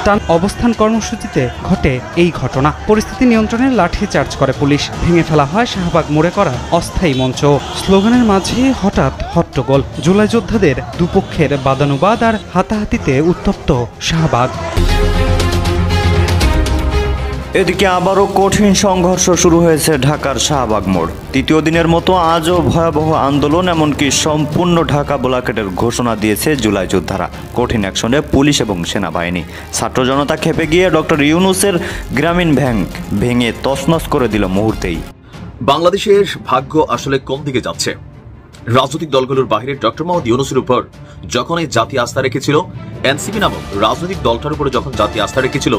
টান অবস্থান কর্মসূচিতে ঘটে এই ঘটনা। পরিস্থিতি নিয়ন্ত্রণে লাঠি চার্জ করে পুলিশ। ভেঙে ফেলা হয় শাহবাগ মোড়ে করা অস্থায়ী মঞ্চ। স্লোগানের মাঝে হঠাৎ হট্টগোল। জুলাই যোদ্ধাদের দুপক্ষের বাদানুবাদ আর হাতাহাতিতে উত্তপ্ত শাহবাগ। এদিকে আবারও কঠিন সংঘর্ষ শুরু হয়েছে ঢাকার শাহবাগ মোড়। তৃতীয় দিনের মতো আজও ভয়াবহ আন্দোলন, এমনকি সম্পূর্ণ ঢাকা ব্লকেটের ঘোষণা দিয়েছে জুলাই যোদ্ধারা। কঠিন অ্যাকশনে পুলিশ এবং সেনাবাহিনী। ছাত্র জনতা খেপে গিয়ে ডক্টর ইউনূসের গ্রামীণ ব্যাংক ভেঙে তছনছ করে দিল মুহূর্তেই। বাংলাদেশের ভাগ্য আসলে কোন দিকে যাচ্ছে? রাজনৈতিক দলগুলোর বাইরে ডক্টর মোহাম্মদ ইউনূসের উপর যখন এই জাতি আস্থা রেখেছিল, এনসিপি নামক রাজনৈতিক দলটার উপরে যখন জাতি আস্থা রেখেছিল,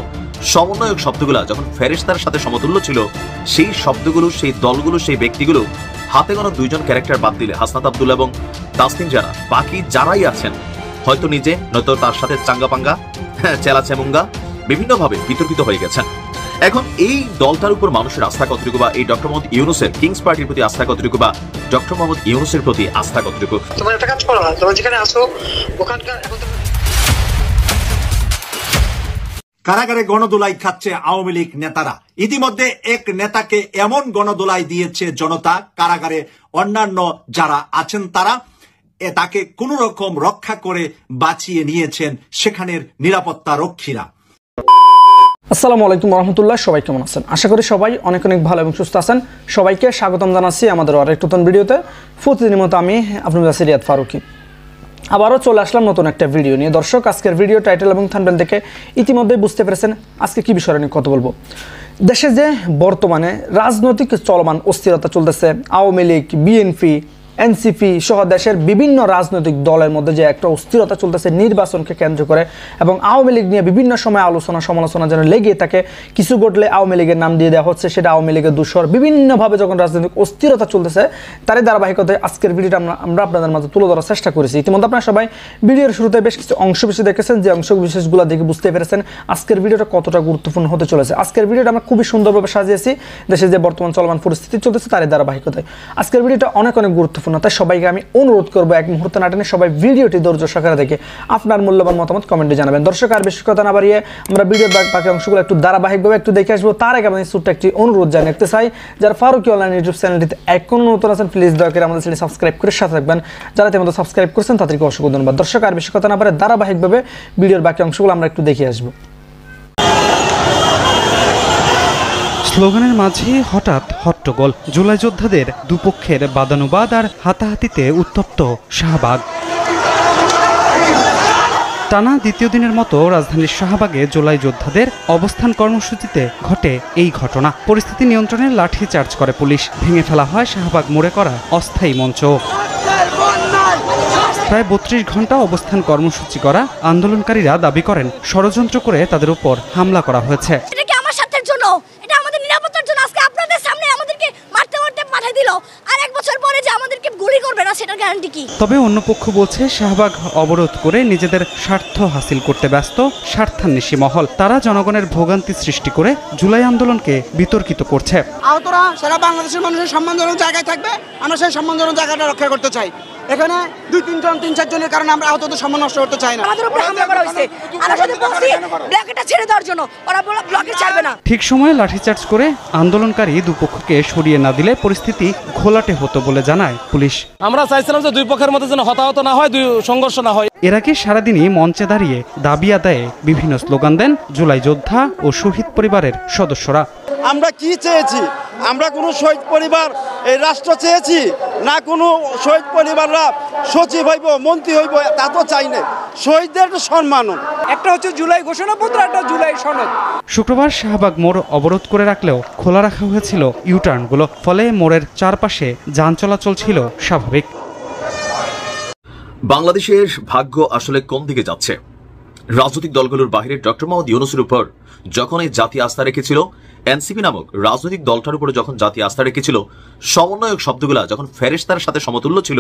সমন্বয়ক শব্দগুলো যখন ফেরেশতার সাথে সমতুল্য ছিল, সেই শব্দগুলো, সেই দলগুলো, সেই ব্যক্তিগুলো হাতে গোনা দুইজন ক্যারেক্টার বাদ দিলে হাসনাত আব্দুল্লাহ এবং তাসনিম জারা, বাকি যারাই আছেন হয়তো নিজে নয়তো তার সাথে চাঙ্গাপাঙ্গা, চেলা চেমুঙ্গা বিভিন্নভাবে বিতর্কিত হয়ে গেছেন। এখন এই দলটার উপর মানুষের আস্থা কতটুকু, বা এই ডক্টর মোহাম্মদ ইউনূসের কিংস পার্টির প্রতি আস্থা কতটুকু, বা ডক্টর মোহাম্মদ ইউনূসের প্রতি আস্থা কতটুকু? তোমার একটা কাজ করো না, তোমরা যেখানে আসো ওখানকার কারাগারে গণদোলাই খাচ্ছে আওয়ামী লীগ নেতারা। ইতিমধ্যে এক নেতাকে এমন গণদোলাই দিয়েছে জনতা, কারাগারে অন্যান্য যারা আছেন তারা তাকে কোন রকম রক্ষা করে বাঁচিয়ে নিয়েছেন সেখানের নিরাপত্তা রক্ষীরা। আসসালামু আলাইকুম রহমতুল্লাহ। সবাই কেমন আছেন? আশা করি সবাই অনেক অনেক ভালো এবং সুস্থ আছেন। সবাইকে স্বাগতম জানাচ্ছি আমাদের আরেক নতুন ভিডিওতে। প্রতিদিনের মতো আমি আপনাদের কাছে রিয়াদ ফারুকি আবারও চলে আসলাম নতুন একটা ভিডিও নিয়ে। দর্শক, আজকের ভিডিও টাইটেল এবং থাম্বনেল দেখে ইতিমধ্যে বুঝতে পেরেছেন আজকে কি বিষয় নিয়ে কথা বলবো। দেশে যে বর্তমানে রাজনৈতিক চলমান অস্থিরতা চলতেছে, আওয়ামী লীগ, বিএনপি, এনসিপি সহ দেশের বিভিন্ন রাজনৈতিক দলের মধ্যে যে একটা অস্থিরতা চলতেছে নির্বাচনকে কেন্দ্র করে, এবং আওয়ামী লীগ নিয়ে বিভিন্ন সময় আলোচনা সমালোচনা যেন লেগে থাকে। কিছু ঘটলে আওয়ামী লীগের নাম দিয়ে দেওয়া হচ্ছে, সেটা আওয়ামী লীগের দূষর। বিভিন্নভাবে যখন রাজনৈতিক অস্থিরতা চলতেছে, তারই ধারাবাহিকতায় আজকের ভিডিওটা আমরা আপনাদের মাঝে তুলে ধরার চেষ্টা করেছি। ইতিমধ্যে আপনারা সবাই ভিডিওর শুরুতে বেশ কিছু অংশ বিশেষ দেখেছেন, যে অংশ বিশেষগুলো দেখে বুঝতে পেরেছেন আজকের ভিডিওটা কতটা গুরুত্বপূর্ণ হতে চলেছে। আজকের ভিডিওটা আমরা খুবই সুন্দরভাবে সাজিয়েছি দেশে যে বর্তমান চলমান পরিস্থিতি চলতেছে তারই ধারাবাহিকতায়। আজকের ভিডিওটা অনেক অনেক গুরুত্বপূর্ণ, তাই সবাইকে আমি অনুরোধ করবো এক মুহূর্তে না টেনে সবাই ভিডিওটি ধৈর্য সহকারে দেখে আপনার মূল্যবান মতামত কমেন্টে জানাবেন। দর্শক, আর বেশি কথা না বাড়িয়ে আমরা ভিডিওর বাকি অংশগুলো একটু ধারাবাহিকভাবে একটু দেখে আসবো। তার আগে আমাদের ছোট্ট একটি অনুরোধ জানিয়ে রাখতে চাই, যারা ফারুকি অনলাইন ইউটিউব চ্যানেলটিতে এখনো নতুন আছেন, প্লিজ দয়া করে আমাদের চ্যানেল সাবস্ক্রাইব করে সাথে থাকবেন। যারা তেমন সাবস্ক্রাইব করছেন তাদেরকে অসংখ্য ধন্যবাদ। দর্শক, আর বেশি কথা না বাড়িয়ে ধারাবাহিকভাবে ভিডিওর বাকি অংশগুলো আমরা একটু দেখে আসবো। স্লোগানের মাঝে হঠাৎ হট্টগোল। জুলাই যোদ্ধাদের দুপক্ষের বাদানুবাদ আর হাতাহাতিতে উত্তপ্ত শাহবাগ। টানা দ্বিতীয় দিনের মতো রাজধানীর শাহবাগে জুলাই যোদ্ধাদের অবস্থান কর্মসূচিতে ঘটে এই ঘটনা। পরিস্থিতি নিয়ন্ত্রণে লাঠি চার্জ করে পুলিশ। ভেঙে ফেলা হয় শাহবাগ মোড়ে করা অস্থায়ী মঞ্চ। প্রায় 32 ঘন্টা অবস্থান কর্মসূচি করা আন্দোলনকারীরা দাবি করেন ষড়যন্ত্র করে তাদের উপর হামলা করা হয়েছে। তবে অন্য পক্ষ বলছে শাহবাগ অবরোধ করে নিজেদের স্বার্থ হাসিল করতে ব্যস্ত স্বার্থান্বেষী মহল। তারা জনগণের ভোগান্তি সৃষ্টি করে জুলাই আন্দোলনকে বিতর্কিত করছে। আহতরা সারা বাংলাদেশের মানুষের সম্মানজনক জায়গায় থাকবে, আমরা সেই সম্মানজনক জায়গাটা রক্ষা করতে চাই। এখানে 2-3 জন 3-4 জনের কারণে আমরা আহতদের সম্মান নষ্ট করতে চাই না। আমাদের উপরে হামলা করা হয়েছে, আমরা শুধু বলছি ব্লকটা ছেড়ে দেওয়ার জন্য, ওরা ব্লকে ছাড়বে না। ঠিক সময়ে লাঠিচার্জ করে আন্দোলনকারী দুপক্ষকে সরিয়ে না দিলে পরিস্থিতি ঘোলাটে হতো বলে জানায় পুলিশ। আমরা চাইছিলাম যে দুই পক্ষের মধ্যে যেন হতাহত না হয়, সংঘর্ষ না হয়। এর আগে সারাদিনই মঞ্চে দাঁড়িয়ে দাবি আদায়ে বিভিন্ন স্লোগান দেন জুলাই যোদ্ধা ও শহীদ পরিবারের সদস্যরা। আমরা কি চেয়েছি? আমরা কোনো শহীদ পরিবার এই রাষ্ট্র চেয়েছি না? কোনো শহীদ পরিবাররা সচিব হইব, মন্ত্রী হইব, তা তো চাই না। শহীদদের সম্মান একটা হচ্ছে জুলাই ঘোষণাপত্র, একটা জুলাই সনদ। শুক্রবার শাহবাগ মোড় অবরোধ করে রাখলেও খোলা রাখা হয়েছিল ইউটার্নগুলো, ফলে মোড়ের চারপাশে যান চলাচল ছিল স্বাভাবিক। বাংলাদেশের ভাগ্য আসলে কোন দিকে যাচ্ছে? রাজনৈতিক দলগুলোর বাইরে ডক্টর মোহাম্মদ ইউনূসের উপর যখন এই জাতি আস্থা রেখেছিল, এনসিপি নামক রাজনৈতিক দলটার উপরে যখন জাতি আস্থা রেখেছিল, সমন্বয়ক শব্দগুলা যখন ফেরেশতার সাথে সমতুল্য ছিল,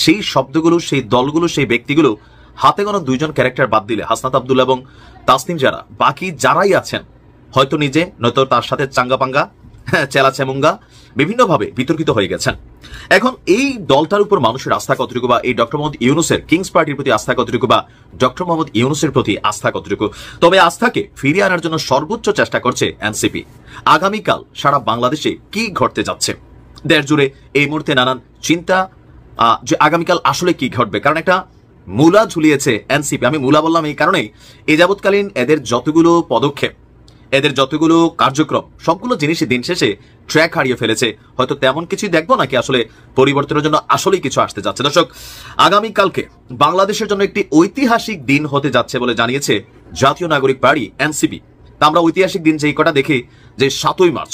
সেই শব্দগুলো, সেই দলগুলো, সেই ব্যক্তিগুলো হাতে গোনা দুইজন ক্যারেক্টার বাদ দিলে হাসনাত আব্দুল্লাহ এবং তাসনিম জারা, বাকি যারাই আছেন হয়তো নিজে নয়তো তার সাথে চাঙ্গাপাঙ্গা, চেলাচেমুঙ্গা বিভিন্নভাবে বিতর্কিত হয়ে গেছেন। এখন এই দলটার উপর মানুষের আস্থা কতটুকু, বা এই ডক্টর মোহাম্মদ ইউনূসের কিংস পার্টির প্রতি আস্থা কতটুকু, বা ডক্টর মোহাম্মদ ইউনূসের প্রতি আস্থা কতটুকু, তবে আস্থাকে ফিরিয়ে আনার জন্য সর্বোচ্চ চেষ্টা করছে এনসিপি। আগামীকাল সারা বাংলাদেশে কি ঘটতে যাচ্ছে, দেশ জুড়ে এই মুহূর্তে নানান চিন্তা যে আগামীকাল আসলে কি ঘটবে। কারণ একটা মূলা ঝুলিয়েছে এনসিপি। আমি মূলা বললাম এই কারণেই, এ যাবৎকালীন এদের যতগুলো পদক্ষেপ, এদের যতগুলো কার্যক্রম, সবগুলো জিনিসই দিন শেষে ট্র্যাক হারিয়ে ফেলেছে। হয়তো তেমন কিছুই দেখবো নাকি আসলে পরিবর্তনের জন্য আসলেই কিছু আসতে যাচ্ছে। দর্শক, আগামীকালকে বাংলাদেশের জন্য একটি ঐতিহাসিক দিন হতে যাচ্ছে বলে জানিয়েছে জাতীয় নাগরিক পার্টি এনসিপি। তা আমরা ঐতিহাসিক দিন যেই কটা দেখি যে 7ই মার্চ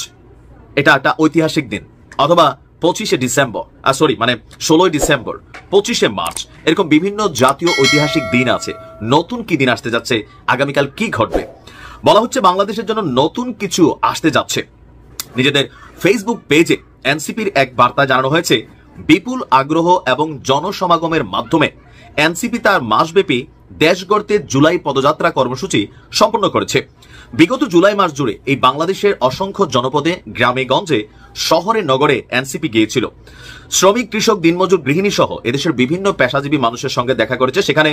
এটা একটা ঐতিহাসিক দিন, অথবা 25শে ডিসেম্বর, 16ই ডিসেম্বর, 25শে মার্চ, এরকম বিভিন্ন জাতীয় ঐতিহাসিক দিন আছে। নতুন কি দিন আসতে যাচ্ছে, আগামীকাল কি ঘটবে, বলা হচ্ছে বাংলাদেশের জন্য নতুন কিছু আসতে যাচ্ছে। নিজেদের ফেসবুক পেজে এনসিপির এক বার্তা জানানো হয়েছে, বিপুল আগ্রহ এবং জনসমাগমের মাধ্যমে এনসিপি তার মাসব্যাপী দেশ গড়তে জুলাই পদযাত্রা কর্মসূচি সম্পন্ন করেছে। বিগত জুলাই মাস জুড়ে এই বাংলাদেশের অসংখ্য জনপদে, গ্রামে গঞ্জে, শহরে নগরে এনসিপি গিয়েছিল। শ্রমিক, কৃষক, দিনমজুর, গৃহিণী সহ এদেশের বিভিন্ন পেশাজীবী মানুষের সঙ্গে দেখা করেছে। সেখানে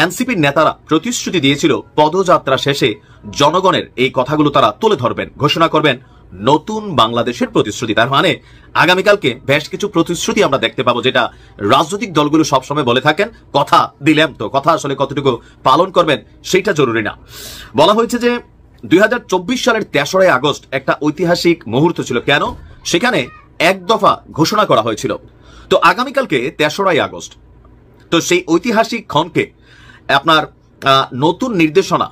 এনসিপির নেতারা প্রতিশ্রুতি দিয়েছিল পদযাত্রা শেষে জনগণের এই কথাগুলো তারা তুলে ধরবেন, ঘোষণা করবেন নতুন বাংলাদেশের প্রতিশ্রুতি। তার মানে আগামীকালকে বেশ কিছু প্রতিশ্রুতি আমরা দেখতে পাবো, যেটা রাজনৈতিক দলগুলো সবসময় বলে থাকেন, কথা দিলাম তো, কথা আসলে কতটুকু পালন করবেন সেটা জরুরি না। বলা হয়েছে যে 2024 সালের 3রা আগস্ট একটা ঐতিহাসিক মুহূর্ত ছিল। কেন? সেখানে এক দফা ঘোষণা করা হয়েছিল। তো আগামীকালকে 3রা আগস্ট, তো সেই ঐতিহাসিক ক্ষণকে আপনার নতুন নির্দেশনা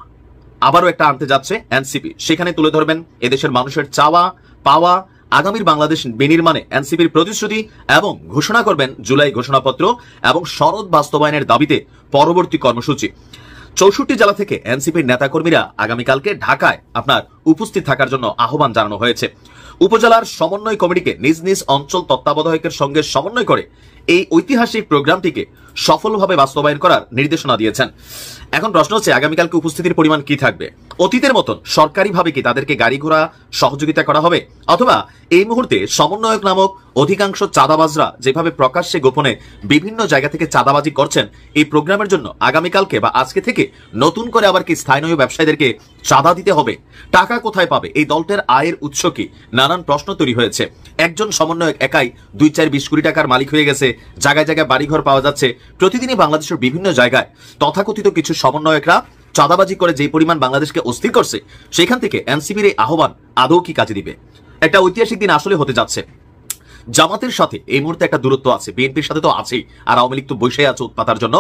আবারও একটা আনতে যাচ্ছে এনসিপি। সেখানে তুলে ধরবেন এদেশের মানুষের চাওয়া পাওয়া, আগামীর বাংলাদেশ বিনির্মাণে এনসিপির প্রতিশ্রুতি, এবং ঘোষণা করবেন জুলাই ঘোষণাপত্র এবং শরৎ বাস্তবায়নের দাবিতে পরবর্তী কর্মসূচি। 64 জেলা থেকে এনসিপির নেতাকর্মীরা আগামীকালকে ঢাকায় আপনার উপস্থিত থাকার জন্য আহ্বান জানানো হয়েছে। উপজেলার সমন্বয় কমিটিকে নিজ নিজ অঞ্চল তত্ত্বাবধায়কের সঙ্গে সমন্বয় করে এই ঐতিহাসিক প্রোগ্রামটিকে সফলভাবে বাস্তবায়ন করার নির্দেশনা দিয়েছেন। এখন প্রশ্ন হচ্ছে আগামীকালকে উপস্থিতির পরিমাণ কি থাকবে? অতীতের মতন সরকারিভাবে কি তাদেরকে গাড়ি ঘোড়া সহযোগিতা করা হবে, অথবা এই মুহূর্তে সমন্বয়ক নামক অধিকাংশ চাঁদাবাজরা যেভাবে প্রকাশ্যে গোপনে বিভিন্ন জায়গা থেকে চাঁদাবাজি করছেন, এই প্রোগ্রামের জন্য আগামীকালকে বা আজকে থেকে নতুন করে আবার কি স্থানীয় ব্যবসায়ীদেরকে চাঁদা দিতে হবে? টাকা কোথায় পাবে? এই দলটার আয়ের উৎস কি? নানান প্রশ্ন তৈরি হয়েছে। একজন সমন্বয়ক একাই 2-4-20 কোটি টাকার মালিক হয়ে গেছে, জায়গায় জায়গায় বাড়িঘর পাওয়া যাচ্ছে। প্রতিদিনই বাংলাদেশের বিভিন্ন জায়গায় তথাকথিত কিছু সমন্বয়করা চাঁদাবাজি করে যে পরিমাণ বাংলাদেশকে অস্থির করছে, সেখান থেকে এনসিপির এই আহ্বান আদৌ কি কাজে দিবে? একটা ঐতিহাসিক দিন আসলে হতে যাচ্ছে। জামাতের সাথে এই মুহূর্তে একটা দূরত্ব আছে, বিএনপির সাথে তো আছেই, আর আওয়ামী লীগ তো বসে আছে উৎপাতার জন্য।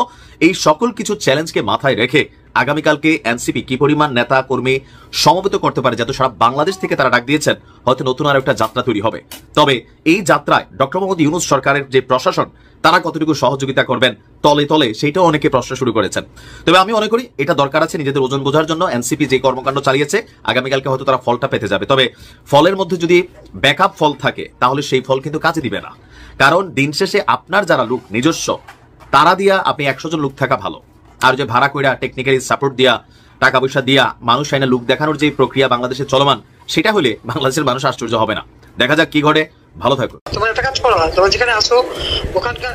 এই সকল কিছু চ্যালেঞ্জকে মাথায় রেখে আগামীকালকে এনসিপি কি পরিমাণ নেতা কর্মী সমবেত করতে পারে, যাতে সারা বাংলাদেশ থেকে তারা ডাক দিয়েছেন, হয়তো নতুন আর একটা যাত্রা তৈরি হবে। তবে এই যাত্রায় ডক্টর মোহাম্মদ ইউনূস সরকারের যে প্রশাসন, তারা কতটুকু সহযোগিতা করবেন তলে তলে, সেইটাও অনেকে প্রশ্ন শুরু করেছেন। তবে আমি মনে করি এটা দরকার আছে নিজেদের ওজন বোঝার জন্য। এনসিপি যে কর্মকাণ্ড চালিয়েছে, আগামীকালকে হয়তো তারা ফলটা পেতে যাবে। তবে ফলের মধ্যে যদি ব্যাকআপ ফল থাকে, তাহলে সেই ফল কিন্তু কাজে দিবে না। কারণ দিন শেষে আপনার যারা লোক নিজস্ব, তারা দিয়া আপনি 100 জন লোক থাকা ভালো। আর যে ভাড়া কইরা টেকনিক্যালি সাপোর্ট দিয়া, টাকা পয়সা দিয়া মানুষ আইনা লোক দেখানোর যে প্রক্রিয়া বাংলাদেশে চলমান, সেটা হলে বাংলাদেশের মানুষ আশ্চর্য হবে না। দেখা যাক কি ঘটে। ভালো থাকো। তোমার একটা কাজ করো না, তোমার যেখানে আসো ওখানকার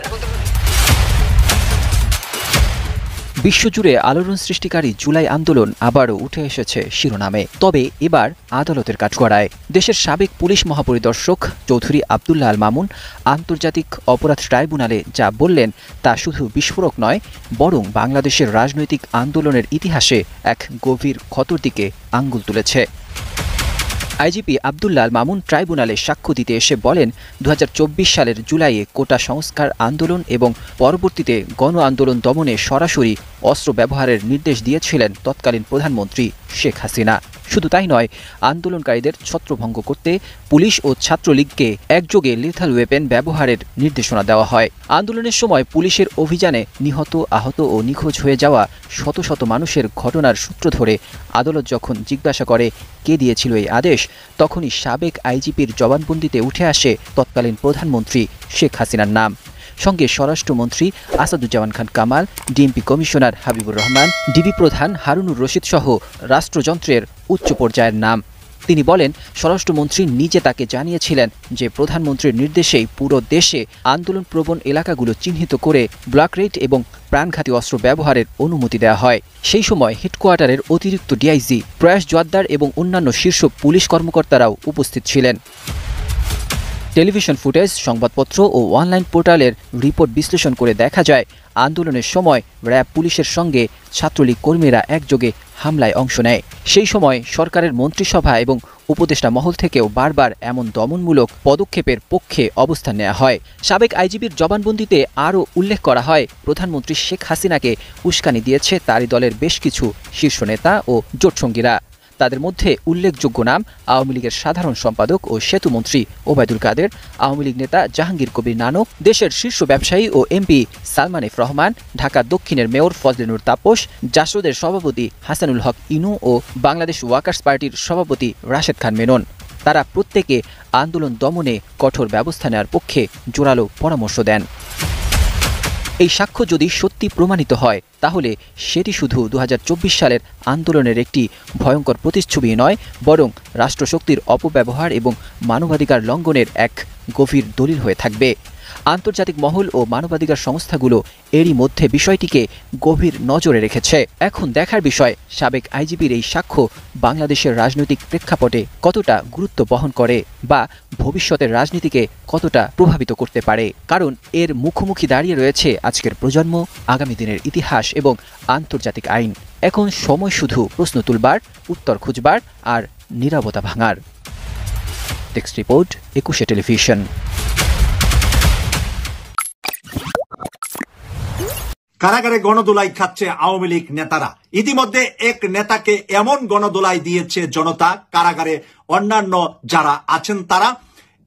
বিশ্বজুড়ে আলোড়ন সৃষ্টিকারী জুলাই আন্দোলন আবারও উঠে এসেছে শিরোনামে, তবে এবার আদালতের কাঠগড়ায়। দেশের সাবেক পুলিশ মহাপরিদর্শক চৌধুরী আব্দুল্লাহ আল মামুন আন্তর্জাতিক অপরাধ ট্রাইব্যুনালে যা বললেন তা শুধু বিস্ফোরক নয়, বরং বাংলাদেশের রাজনৈতিক আন্দোলনের ইতিহাসে এক গভীর ক্ষতর দিকে আঙ্গুল তুলেছে। আইজিপি আব্দুল্লাহ আল মামুন ট্রাইব্যুনালে সাক্ষ্য দিতে এসে বলেন, 2024 সালের জুলাইয়ে কোটা সংস্কার আন্দোলন এবং পরবর্তীতে গণ আন্দোলন দমনে সরাসরি অস্ত্র ব্যবহারের নির্দেশ দিয়েছিলেন তৎকালীন প্রধানমন্ত্রী শেখ হাসিনা। শুধু তাই নয়, আন্দোলনকারীদের ছত্রভঙ্গ করতে পুলিশ ও ছাত্রলীগকে একযোগে লিথাল ওয়েপেন ব্যবহারের নির্দেশনা দেওয়া হয়। আন্দোলনের সময় পুলিশের অভিযানে নিহত, আহত ও নিখোঁজ হয়ে যাওয়া শত শত মানুষের ঘটনার সূত্র ধরে আদালত যখন জিজ্ঞাসা করে কে দিয়েছিল এই আদেশ, তখনই সাবেক আইজিপির জবানবন্দিতে উঠে আসে তৎকালীন প্রধানমন্ত্রী শেখ হাসিনার নাম, সঙ্গে স্বরাষ্ট্রমন্ত্রী Asaduzzaman Khan Kamal, DMP commissioner Habibur Rahman, DB প্রধান হারুনুর রশিদ সহ রাষ্ট্রযন্ত্রের উচ্চ পর্যায়ের নাম। তিনি বলেন, স্বরাষ্ট্রমন্ত্রী নিজে তাকে জানিয়েছিলেন যে প্রধানমন্ত্রীর নির্দেশেই পুরো দেশে আন্দোলনপ্রবণ এলাকাগুলো চিহ্নিত করে ব্লক রেড এবং প্রাণঘাতী অস্ত্র ব্যবহারের অনুমতি দেওয়া হয়। সেই সময় হেডকোয়ার্টারের অতিরিক্ত ডিআইজি প্রয়াস জোয়াদ্দার এবং অন্যান্য শীর্ষ পুলিশ কর্মকর্তারাও উপস্থিত ছিলেন। টেলিভিশন ফুটেজ, সংবাদপত্র ও অনলাইন পোর্টালের রিপোর্ট বিশ্লেষণ করে দেখা যায়, আন্দোলনের সময় র্যাব পুলিশের সঙ্গে ছাত্রলীগ কর্মীরা একযোগে হামলায় অংশ নেয়। সেই সময় সরকারের মন্ত্রিসভা এবং উপদেষ্টা মহল থেকেও বারবার এমন দমনমূলক পদক্ষেপের পক্ষে অবস্থান নেওয়া হয়। সাবেক আইজিবির জবানবন্দিতে আরও উল্লেখ করা হয়, প্রধানমন্ত্রী শেখ হাসিনাকে উস্কানি দিয়েছে তারই দলের বেশ কিছু শীর্ষ নেতা ও জোটসঙ্গীরা। তাদের মধ্যে উল্লেখযোগ্য নাম আওয়ামী লীগের সাধারণ সম্পাদক ও সেতুমন্ত্রী ওবায়দুল কাদের, আওয়ামী লীগ নেতা জাহাঙ্গীর কবির নানক, দেশের শীর্ষ ব্যবসায়ী ও এমপি সালমান এফ রহমান, ঢাকা দক্ষিণের মেয়র ফজলেনুর তাপস, জাসদের সভাপতি হাসানুল হক ইনু ও বাংলাদেশ ওয়ার্কার্স পার্টির সভাপতি রাশেদ খান মেনন। তারা প্রত্যেকে আন্দোলন দমনে কঠোর ব্যবস্থা নেওয়ার পক্ষে জোরালো পরামর্শ দেন। এই সাক্ষ্য যদি সত্যি প্রমাণিত হয় তাহলে সেটি শুধু ২০২৪ সালের আন্দোলনের একটি ভয়ঙ্কর প্রতিচ্ছবি নয়, বরং রাষ্ট্রশক্তির অপব্যবহার এবং মানবাধিকার লঙ্ঘনের এক গভীর দলিল হয়ে থাকবে। আন্তর্জাতিক মহল ও মানবাধিকার সংস্থাগুলো এরই মধ্যে বিষয়টিকে গভীর নজরে রেখেছে। এখন দেখার বিষয়, সাবেক আইজিপির এই সাক্ষ্য বাংলাদেশের রাজনৈতিক প্রেক্ষাপটে কতটা গুরুত্ব বহন করে বা ভবিষ্যতের রাজনীতিকে কতটা প্রভাবিত করতে পারে। কারণ এর মুখোমুখি দাঁড়িয়ে রয়েছে আজকের প্রজন্ম, আগামী দিনের ইতিহাস এবং আন্তর্জাতিক আইন। এখন সময় শুধু প্রশ্ন তুলবার, উত্তর খুঁজবার আর নীরবতা ভাঙার। Text report, ২১ television. কারাগারে গণদোলাই খাচ্ছে আওয়ামী লীগ নেতারা। ইতিমধ্যে এক নেতাকে এমন গণদোলাই দিয়েছে জনতা, কারাগারে অন্যান্য যারা আছেন তারা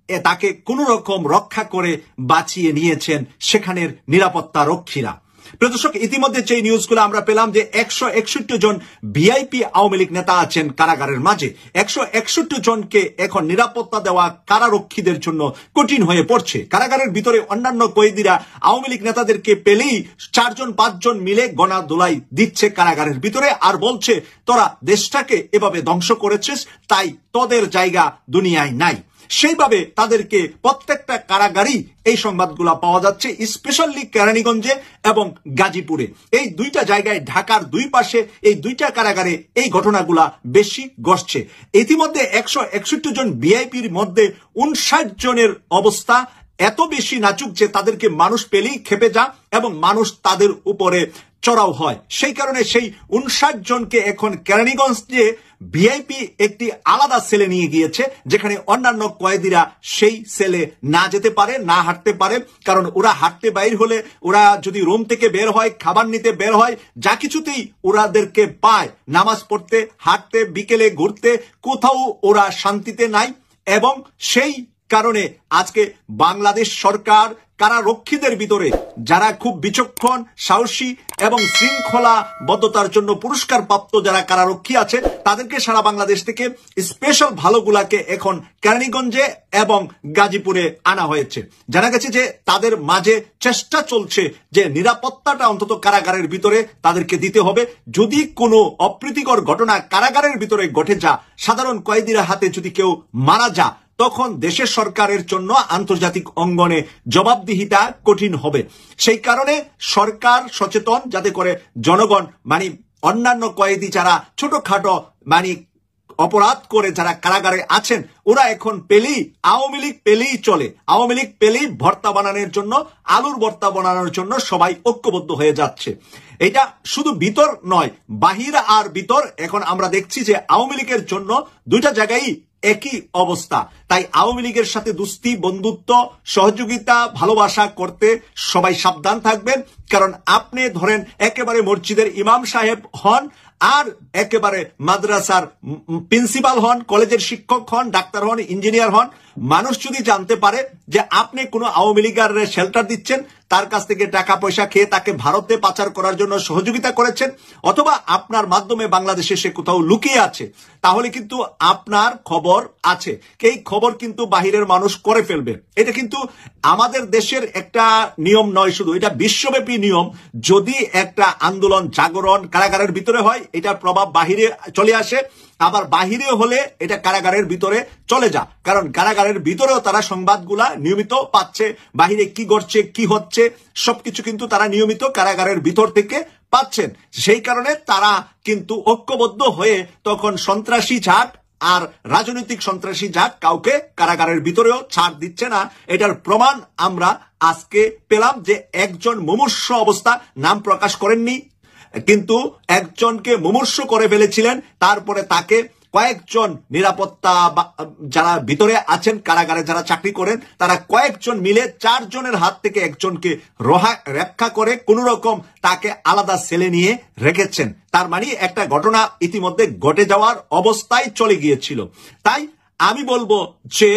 তাকে কোনো রকম রক্ষা করে বাঁচিয়ে নিয়েছেন সেখানের নিরাপত্তা রক্ষীরা। প্রদর্শক, ইতিমধ্যে যে নিউজগুলো আমরা পেলাম যে ১৬১ জন ভিআইপি আওয়ামী লীগ নেতা আছেন কারাগারের মাঝে। ১৬১ জনকে এখন নিরাপত্তা দেওয়া কারারক্ষীদের জন্য কঠিন হয়ে পড়ছে। কারাগারের ভিতরে অন্যান্য কয়েদিরা আওয়ামী লীগ নেতাদেরকে পেলেই ৪ জন ৫ জন মিলে গণা দোলাই দিচ্ছে কারাগারের ভিতরে, আর বলছে তোরা দেশটাকে এভাবে ধ্বংস করেছিস, তাই তোদের জায়গা দুনিয়ায় নাই। সেইভাবে তাদেরকে প্রত্যেকটা কারাগারই এই সংবাদগুলো পাওয়া যাচ্ছে, স্পেশালি কেরানীগঞ্জে এবং গাজীপুরে। এই দুইটা জায়গায়, ঢাকার দুই পাশে এই দুইটা কারাগারে এই ঘটনাগুলা বেশি ঘটছে। ইতিমধ্যে ১৬১ জন ভিআইপির মধ্যে ৫৯ জনের অবস্থা এত বেশি নাজুক যে তাদেরকে মানুষ পেলেই খেপে যা এবং মানুষ তাদের উপরে চড়াও হয়। সেই কারণে সেই ৫৯ জনকে এখন কেরানীগঞ্জে ভিআইপি একটি আলাদা সেলে নিয়ে গিয়েছে, যেখানে অন্যান্য কয়েদিরা সেই সেলে না যেতে পারে, না হাঁটতে পারে। কারণ ওরা হাঁটতে বাইর হলে, ওরা যদি রুম থেকে বের হয়, খাবার নিতে বের হয়, যা কিছুতেই ওরাদেরকে পায়, নামাজ পড়তে, হাঁটতে, বিকেলে ঘুরতে, কোথাও ওরা শান্তিতে নাই। এবং সেই কারণে আজকে বাংলাদেশ সরকার কারারক্ষীদের ভিতরে যারা খুব বিচক্ষণ, সাহসী এবং শৃঙ্খলাবদ্ধতার জন্য পুরস্কার প্রাপ্ত যারা কারারক্ষী আছে, তাদেরকে সারা বাংলাদেশ থেকে স্পেশাল ভালোগুলাকে এখন কেরানীগঞ্জে এবং গাজীপুরে আনা হয়েছে। জানা গেছে যে তাদের মাঝে চেষ্টা চলছে যে নিরাপত্তাটা অন্তত কারাগারের ভিতরে তাদেরকে দিতে হবে। যদি কোনো অপ্রীতিকর ঘটনা কারাগারের ভিতরে ঘটে যা, সাধারণ কয়েদিরা হাতে যদি কেউ মারা যা, তখন দেশের সরকারের জন্য আন্তর্জাতিক অঙ্গনে জবাবদিহিতা কঠিন হবে। সেই কারণে সরকার সচেতন, যাতে করে জনগণ অন্যান্য কয়েদি যারা ছোটখাটো অপরাধ করে যারা কারাগারে আছেন, ওরা এখন পেলেই আওয়ামী লীগ পেলেই চলে, আওয়ামী লীগ পেলেই ভর্তা বানানোর জন্য, আলুর ভর্তা বানানোর জন্য সবাই ঐক্যবদ্ধ হয়ে যাচ্ছে। এটা শুধু ভিতর নয়, বাহির আর ভিতর। এখন আমরা দেখছি যে আওয়ামী লীগের জন্য দুইটা জায়গায় একই অবস্থা। তাই আওয়ামী লীগের সাথে দুস্তি, বন্ধুত্ব, সহযোগিতা, ভালোবাসা করতে সবাই সাবধান থাকবেন। কারণ আপনি ধরেন একেবারে মসজিদের ইমাম সাহেব হন, আর একেবারে মাদ্রাসার প্রিন্সিপাল হন, কলেজের শিক্ষক হন, ডাক্তার হন, ইঞ্জিনিয়ার হন, মানুষ যদি জানতে পারে যে আপনি কোনো আওয়ামী লীগের শেল্টার দিচ্ছেন, তার কাছ থেকে টাকা পয়সা খেয়ে তাকে ভারতে পাচার করার জন্য সহযোগিতা করেছেন, অথবা আপনার মাধ্যমে বাংলাদেশে সে কোথাও লুকিয়ে আছে, তাহলে কিন্তু আপনার খবর আছে। এই খবর কিন্তু বাহিরের মানুষ করে ফেলবে। এটা কিন্তু আমাদের দেশের একটা নিয়ম নয় শুধু, এটা বিশ্বব্যাপী নিয়ম। যদি একটা আন্দোলন, জাগরণ কারাগারের ভিতরে হয়, এটার প্রভাব বাহিরে চলে আসে। আবার বাহিরে হলে এটা কারাগারের ভিতরে চলে যা, কারণ কারাগারের ভিতরেও তারা সংবাদগুলা নিয়মিত পাচ্ছে, বাহিরে কি ঘটছে কি হচ্ছে সবকিছু কিন্তু তারা নিয়মিত কারাগারের ভিতর থেকে পাচ্ছেন। সেই কারণে তারা কিন্তু ঐক্যবদ্ধ হয়ে তখন সন্ত্রাসী যাক আর রাজনৈতিক সন্ত্রাসী যাক কাউকে কারাগারের ভিতরেও ছাড় দিচ্ছে না। এটার প্রমাণ আমরা আজকে পেলাম যে একজন মুমূর্ষু অবস্থা, নাম প্রকাশ করেননি, কিন্তু একজনকে মুমূর্ষ করে ফেলেছিলেন। তারপরে তাকে কয়েকজন নিরাপত্তা যারা ভিতরে আছেন কারাগারে যারা চাকরি করেন তারা কয়েকজন মিলে 4 জনের হাত থেকে একজনকে রক্ষা করে কোন রকম তাকে আলাদা সেলে নিয়ে রেখেছেন। তার মানে একটা ঘটনা ইতিমধ্যে ঘটে যাওয়ার অবস্থায় চলে গিয়েছিল। তাই আমি বলবো যে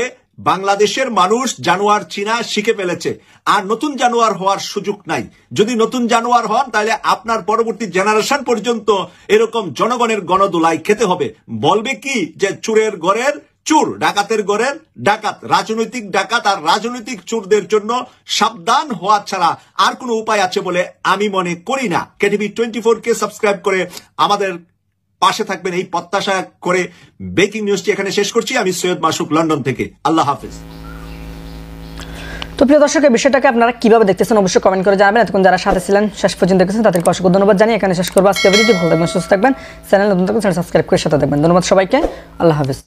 বাংলাদেশের মানুষ জানোয়ার চিনা শিখে ফেলেছে, আর নতুন জানোয়ার হওয়ার সুযোগ নাই। যদি নতুন জানোয়ার হন তাহলে আপনার পরবর্তী জেনারেশন পর্যন্ত এরকম জনগণের গণদোলাই খেতে হবে। বলবে কি যে চোরের ঘরের চোর, ডাকাতের ঘরের ডাকাত, রাজনৈতিক ডাকাত আর রাজনৈতিক চোরদের জন্য সাবধান হওয়া ছাড়া আর কোনো উপায় আছে বলে আমি মনে করি না। কেটিভি 24 কে সাবস্ক্রাইব করে আমাদের পাশে থাকবেন এই প্রত্যাশা করে ব্রেকিং নিউজটি এখানে শেষ করছি। আমি সৈয়দ মাসুক, লন্ডন থেকে। আল্লাহ হাফেজ। তো প্রিয় দর্শক, এই বিষয়টাকে আপনারা কিভাবে দেখতেছেন অবশ্যই কমেন্ট করে জানাবেন। এতক্ষণ যারা সাথে ছিলেন শেষ পর্যন্ত দেখেছেন তাদেরকে অসংখ্য ধন্যবাদ জানিয়ে এখানে শেষ করবো আজকে ভিডিওটি। ভালো থাকবেন, সুস্থ থাকবেন, চ্যানেল নতুন থাকবেন সাবস্ক্রাইব করে সাথে থাকবেন। ধন্যবাদ সবাইকে, আল্লাহ হাফেজ।